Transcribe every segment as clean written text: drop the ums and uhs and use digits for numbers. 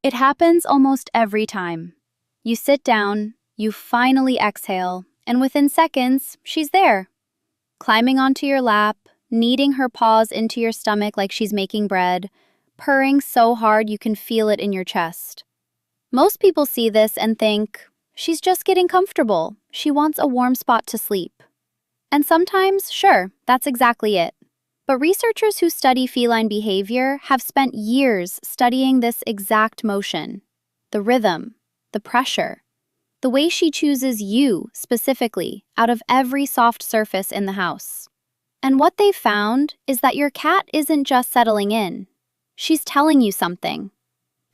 It happens almost every time. You sit down, you finally exhale, and within seconds, she's there. Climbing onto your lap, kneading her paws into your stomach like she's making bread, purring so hard you can feel it in your chest. Most people see this and think, she's just getting comfortable. She wants a warm spot to sleep. And sometimes, sure, that's exactly it. But researchers who study feline behavior have spent years studying this exact motion. The rhythm, the pressure, the way she chooses you, specifically, out of every soft surface in the house. And what they found is that your cat isn't just settling in. She's telling you something.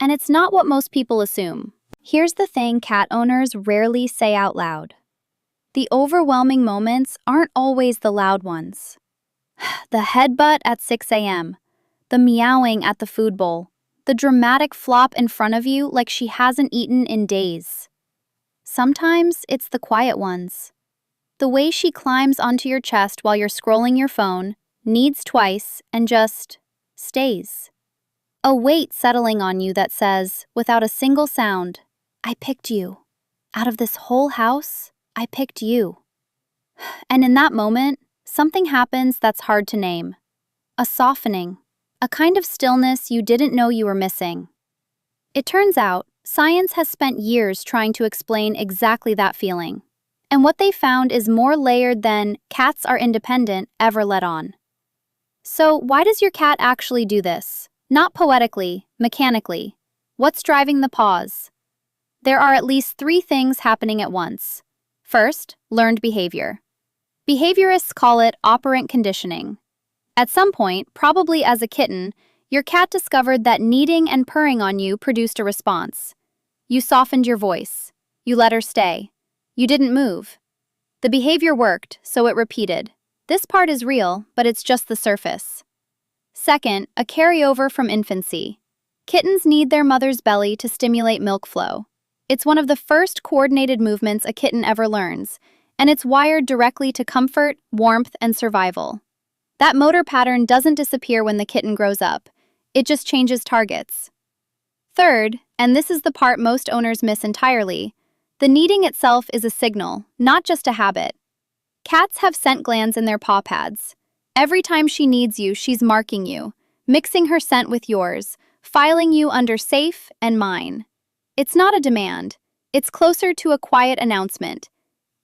And it's not what most people assume. Here's the thing cat owners rarely say out loud. The overwhelming moments aren't always the loud ones. The headbutt at 6 a.m., the meowing at the food bowl, the dramatic flop in front of you like she hasn't eaten in days. Sometimes it's the quiet ones. The way she climbs onto your chest while you're scrolling your phone, kneads twice, and just stays. A weight settling on you that says, without a single sound, I picked you. Out of this whole house, I picked you. And in that moment, something happens that's hard to name. A softening, a kind of stillness you didn't know you were missing. It turns out, science has spent years trying to explain exactly that feeling. And what they found is more layered than cats are independent ever let on. So why does your cat actually do this? Not poetically, mechanically. What's driving the pause? There are at least 3 things happening at once. First, learned behavior. Behaviorists call it operant conditioning. At some point, probably as a kitten, your cat discovered that kneading and purring on you produced a response. You softened your voice. You let her stay. You didn't move. The behavior worked, so it repeated. This part is real, but it's just the surface. Second, a carryover from infancy. Kittens need their mother's belly to stimulate milk flow. It's one of the first coordinated movements a kitten ever learns, and it's wired directly to comfort, warmth, and survival. That motor pattern doesn't disappear when the kitten grows up. It just changes targets. Third, and this is the part most owners miss entirely, the kneading itself is a signal, not just a habit. Cats have scent glands in their paw pads. Every time she kneads you, she's marking you, mixing her scent with yours, filing you under safe and mine. It's not a demand. It's closer to a quiet announcement.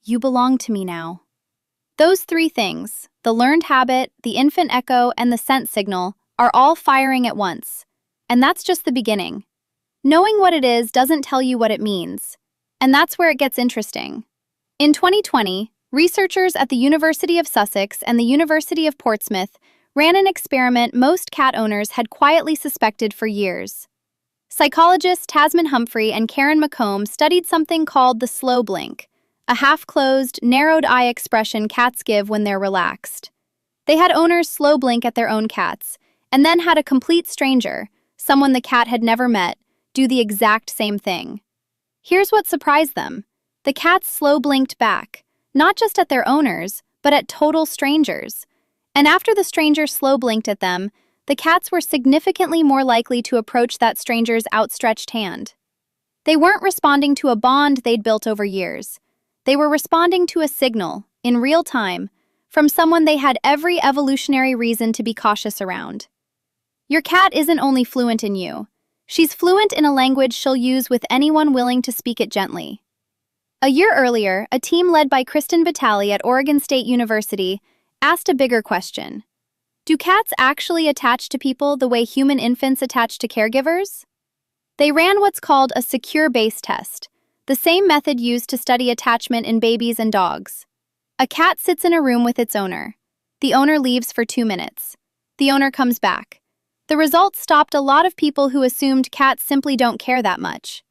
You belong to me now. Those 3 things, the learned habit, the infant echo, and the scent signal, are all firing at once. And that's just the beginning. Knowing what it is doesn't tell you what it means. And that's where it gets interesting. In 2020, researchers at the University of Sussex and the University of Portsmouth ran an experiment most cat owners had quietly suspected for years. Psychologists Tasman Humphrey and Karen McComb studied something called the slow blink, a half-closed, narrowed eye expression cats give when they're relaxed. They had owners slow blink at their own cats, and then had a complete stranger, someone the cat had never met, do the exact same thing. Here's what surprised them. The cats slow blinked back, not just at their owners, but at total strangers. And after the stranger slow blinked at them, the cats were significantly more likely to approach that stranger's outstretched hand. They weren't responding to a bond they'd built over years. They were responding to a signal, in real time, from someone they had every evolutionary reason to be cautious around. Your cat isn't only fluent in you. She's fluent in a language she'll use with anyone willing to speak it gently. A year earlier, a team led by Kristen Vitale at Oregon State University asked a bigger question. Do cats actually attach to people the way human infants attach to caregivers? They ran what's called a secure base test, the same method used to study attachment in babies and dogs. A cat sits in a room with its owner. The owner leaves for 2 minutes. The owner comes back. The results stopped a lot of people who assumed cats simply don't care that much.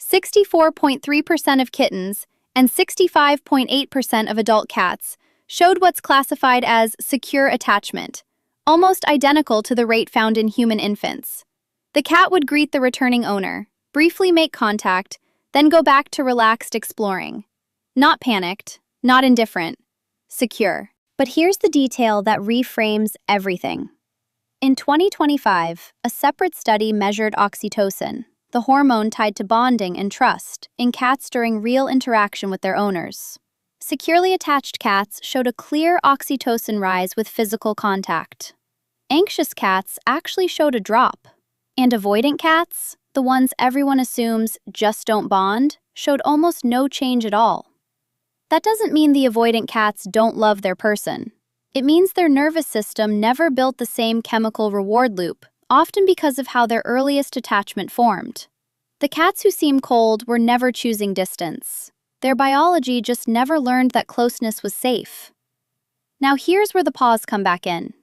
64.3% of kittens and 65.8% of adult cats showed what's classified as secure attachment, almost identical to the rate found in human infants. The cat would greet the returning owner, briefly make contact, then go back to relaxed exploring. Not panicked, not indifferent, secure. But here's the detail that reframes everything. In 2025, a separate study measured oxytocin, the hormone tied to bonding and trust, in cats during real interaction with their owners. Securely attached cats showed a clear oxytocin rise with physical contact. Anxious cats actually showed a drop. And avoidant cats, the ones everyone assumes just don't bond, showed almost no change at all. That doesn't mean the avoidant cats don't love their person. It means their nervous system never built the same chemical reward loop, often because of how their earliest attachment formed. The cats who seem cold were never choosing distance. Their biology just never learned that closeness was safe. Now here's where the paws come back in.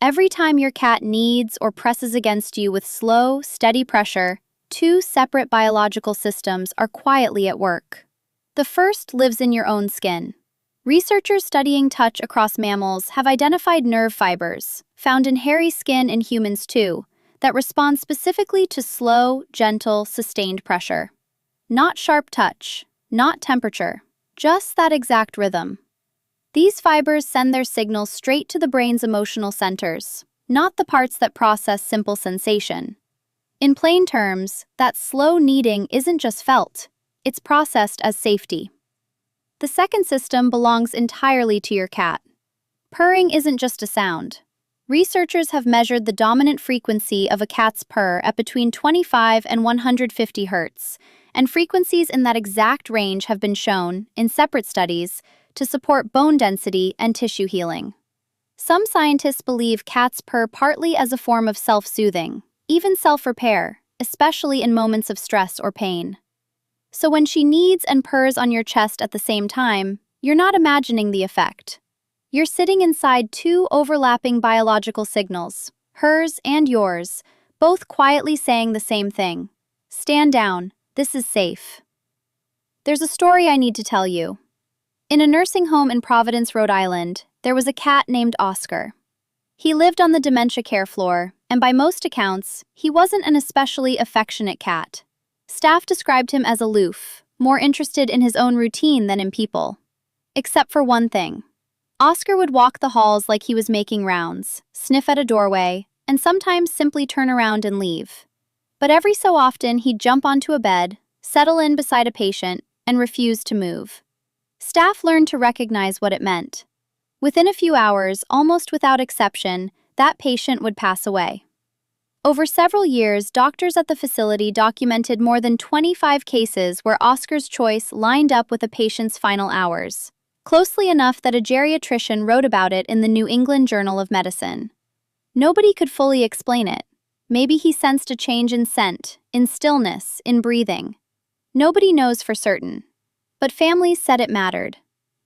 Every time your cat kneads or presses against you with slow, steady pressure, two separate biological systems are quietly at work. The first lives in your own skin. Researchers studying touch across mammals have identified nerve fibers, found in hairy skin in humans too, that respond specifically to slow, gentle, sustained pressure. Not sharp touch, not temperature, just that exact rhythm. These fibers send their signals straight to the brain's emotional centers, not the parts that process simple sensation. In plain terms, that slow kneading isn't just felt, it's processed as safety. The second system belongs entirely to your cat. Purring isn't just a sound. Researchers have measured the dominant frequency of a cat's purr at between 25 and 150 Hz, and frequencies in that exact range have been shown, in separate studies, to support bone density and tissue healing. Some scientists believe cats purr partly as a form of self-soothing, even self-repair, especially in moments of stress or pain. So when she kneads and purrs on your chest at the same time, you're not imagining the effect. You're sitting inside two overlapping biological signals, hers and yours, both quietly saying the same thing. Stand down. This is safe. There's a story I need to tell you. In a nursing home in Providence, Rhode Island, there was a cat named Oscar. He lived on the dementia care floor, and by most accounts, he wasn't an especially affectionate cat. Staff described him as aloof, more interested in his own routine than in people. Except for one thing. Oscar would walk the halls like he was making rounds, sniff at a doorway, and sometimes simply turn around and leave. But every so often he'd jump onto a bed, settle in beside a patient, and refuse to move. Staff learned to recognize what it meant. Within a few hours, almost without exception, that patient would pass away. Over several years, doctors at the facility documented more than 25 cases where Oscar's choice lined up with a patient's final hours, closely enough that a geriatrician wrote about it in the New England Journal of Medicine. Nobody could fully explain it. Maybe he sensed a change in scent, in stillness, in breathing. Nobody knows for certain. But families said it mattered.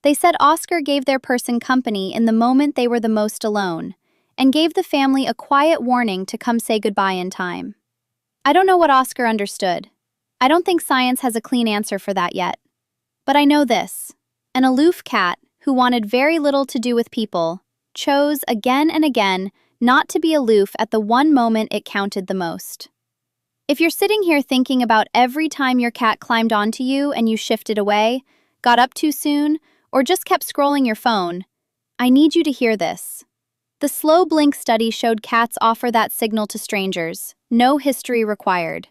They said Oscar gave their person company in the moment they were the most alone, and gave the family a quiet warning to come say goodbye in time. I don't know what Oscar understood. I don't think science has a clean answer for that yet. But I know this. An aloof cat, who wanted very little to do with people, chose again and again not to be aloof at the one moment it counted the most. If you're sitting here thinking about every time your cat climbed onto you and you shifted away, got up too soon, or just kept scrolling your phone, I need you to hear this. The slow blink study showed cats offer that signal to strangers, no history required.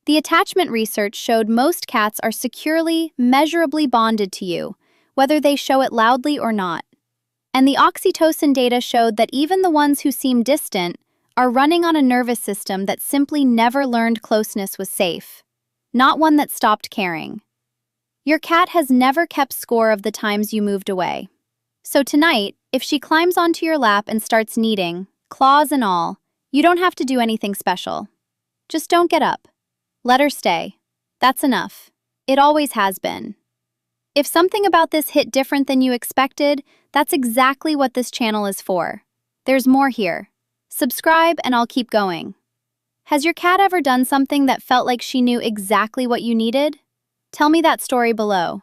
The attachment research showed most cats are securely, measurably bonded to you, whether they show it loudly or not. And the oxytocin data showed that even the ones who seem distant are running on a nervous system that simply never learned closeness was safe, not one that stopped caring. Your cat has never kept score of the times you moved away. So tonight, if she climbs onto your lap and starts kneading, claws and all, you don't have to do anything special. Just don't get up. Let her stay. That's enough. It always has been. If something about this hit different than you expected, that's exactly what this channel is for. There's more here. Subscribe and I'll keep going. Has your cat ever done something that felt like she knew exactly what you needed? Tell me that story below.